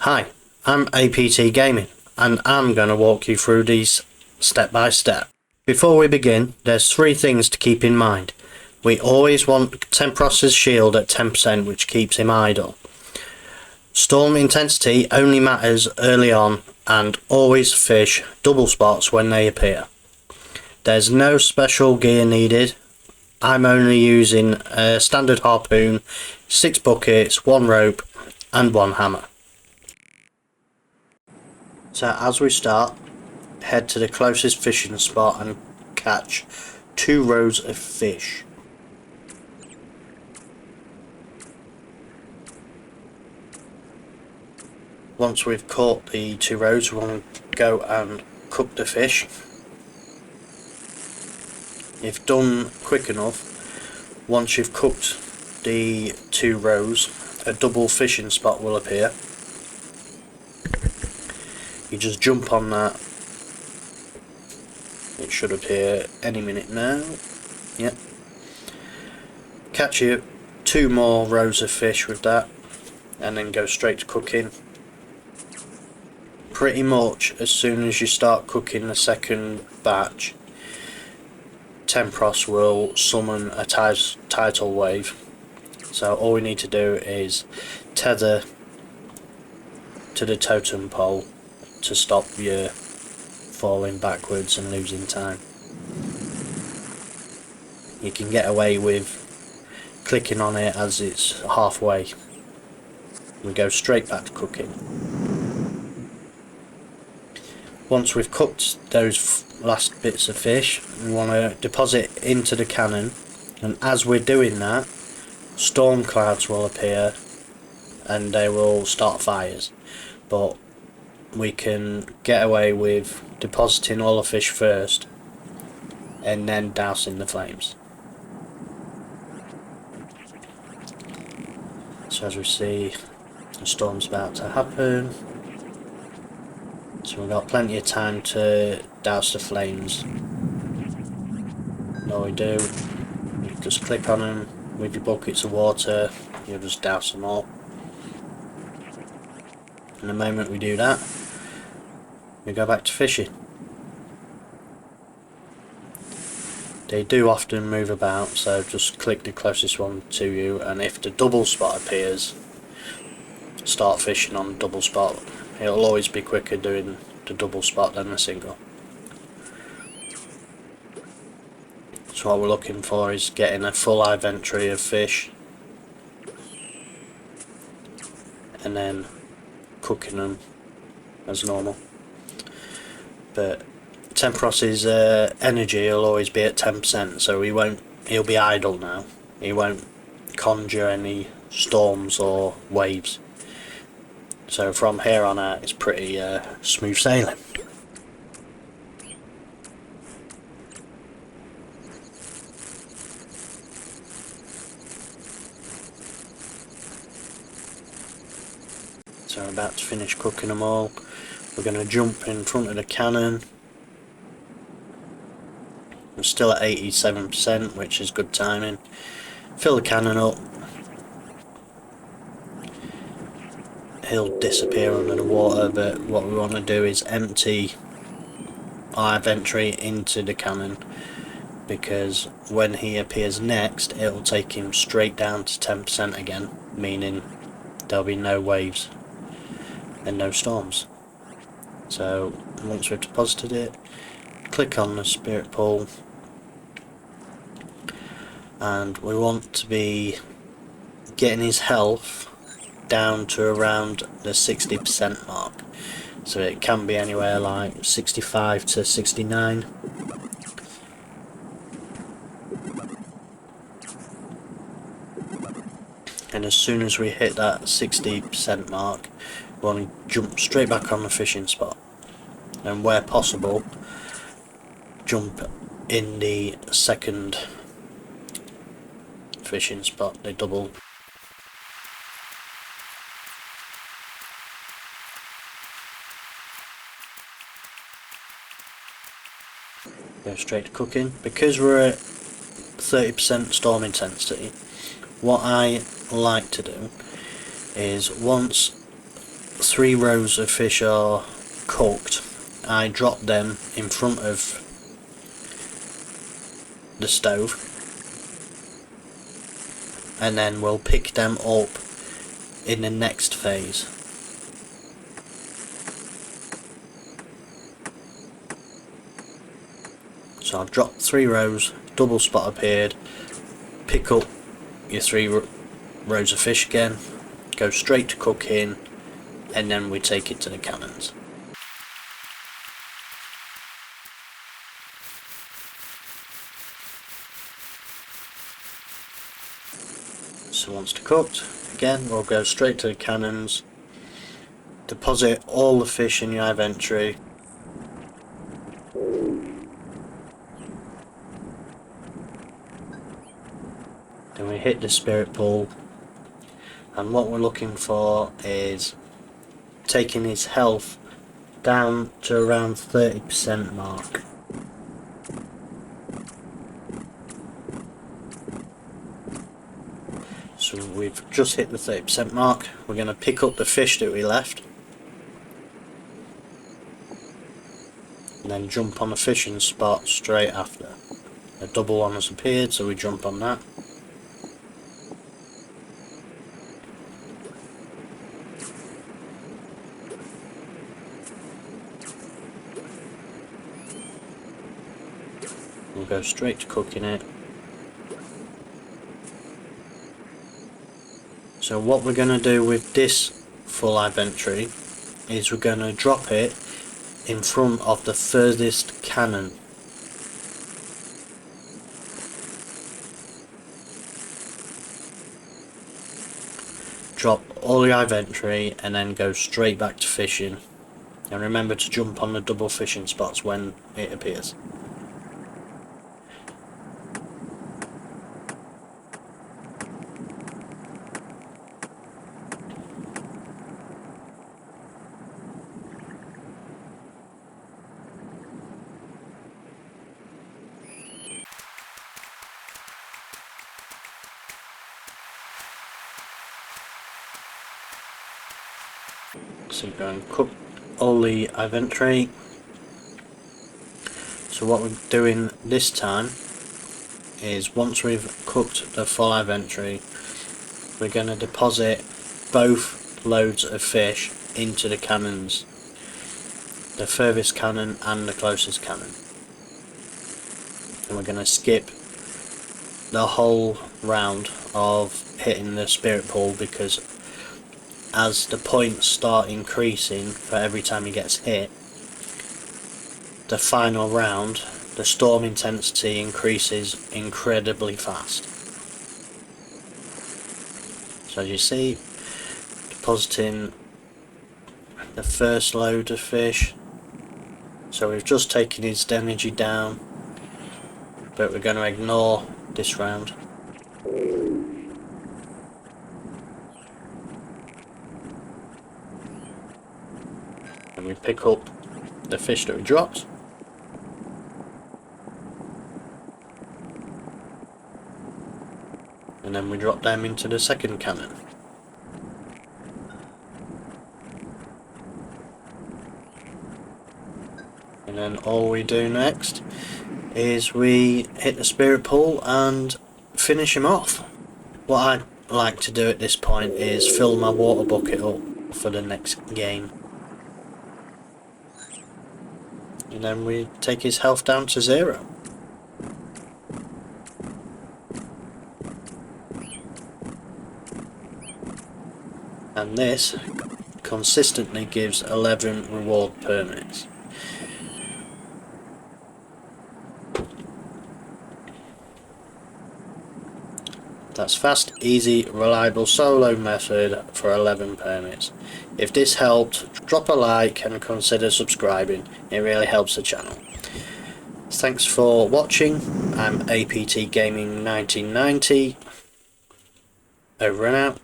Hi, I'm APTGAMING and I'm going to walk you through these step by step. Before we begin, there's 3 things to keep in mind. We always want Tempoross's shield at 10%, which keeps him idle. Storm intensity only matters early on, and always fish double spots when they appear. There's no special gear needed. I'm only using a standard harpoon, 6 buckets, 1 rope and 1 hammer. So as we start, head to the closest fishing spot and catch 2 rows of fish. Once we've caught the 2 rows, we want to go and cook the fish. If done quick enough, once you've cooked the 2 rows, a double fishing spot will appear. You just jump on that. It should appear any minute now. Yep. Catch you 2 more rows of fish with that, and then go straight to cooking. Pretty much as soon as you start cooking the second batch, Tempoross will summon a tidal wave. So all we need to do is tether to the totem pole to stop you falling backwards and losing time. You can get away with clicking on it as it's halfway. We go straight back to cooking. Once we've cooked those last bits of fish, we want to deposit into the cannon, and as we're doing that, storm clouds will appear and they will start fires. But we can get away with depositing all the fish first and then dousing the flames. So as we see, the storm's about to happen, so we've got plenty of time to douse the flames. All we do, you just click on them with your buckets of water, you'll just douse them all. And the moment we do that, we go back to fishing. They do often move about, so just click the closest one to you, and if the double spot appears, start fishing on the double spot. It'll always be quicker doing the double spot than the single. So what we're looking for is getting a full inventory of fish and then cooking them as normal. But Tempoross's energy will always be at 10%, so he'll be idle now. He won't conjure any storms or waves. So from here on out, it's pretty smooth sailing. So I'm about to finish cooking them all. We're going to jump in front of the cannon. I'm still at 87%, which is good timing. Fill the cannon up. He'll disappear under the water, but what we want to do is empty our inventory into the cannon, because when he appears next, it'll take him straight down to 10% again, meaning there'll be no waves and no storms. So once we've deposited it, click on the spirit pool, and we want to be getting his health down to around the 60% mark. So it can be anywhere like 65 to 69. And as soon as we hit that 60% mark, we want to jump straight back on the fishing spot, and where possible jump in the second fishing spot, the double. Go straight to cooking. Because we're at 30% storm intensity, what I like to do is once 3 rows of fish are cooked, I drop them in front of the stove, and then we'll pick them up in the next phase. So I've dropped 3 rows, double spot appeared, pick up your 3 rows of fish again, go straight to cooking, and then we take it to the cannons. So once they're cooked, again we'll go straight to the cannons, deposit all the fish in your inventory, then we hit the spirit pool, and what we're looking for is taking his health down to around 30% mark. So we've just hit the 30% mark. We're going to pick up the fish that we left and then jump on a fishing spot straight after. A double one has appeared, so we jump on that. We'll go straight to cooking it. So what we're going to do with this full inventory is we're going to drop it in front of the furthest cannon. Drop all your inventory and then go straight back to fishing. And remember to jump on the double fishing spots when it appears. So go and cook all the inventory. So what we're doing this time is once we've cooked the full inventory, we're going to deposit both loads of fish into the cannons, the furthest cannon and the closest cannon, and we're going to skip the whole round of hitting the spirit pool, because as the points start increasing for every time he gets hit, the final round, the storm intensity increases incredibly fast. So as you see, depositing the first load of fish. So we've just taken his energy down, but we're going to ignore this round. And we pick up the fish that we dropped, and then we drop them into the second cannon. And then all we do next is we hit the spirit pool and finish him off. What I'd like to do at this point is fill my water bucket up for the next game. And then we take his health down to 0. And this consistently gives 11 reward permits. That's fast, easy, reliable solo method for 11 permits. If this helped, drop a like and consider subscribing. It really helps the channel. Thanks for watching. I'm APTGAMING 1990. Over and out.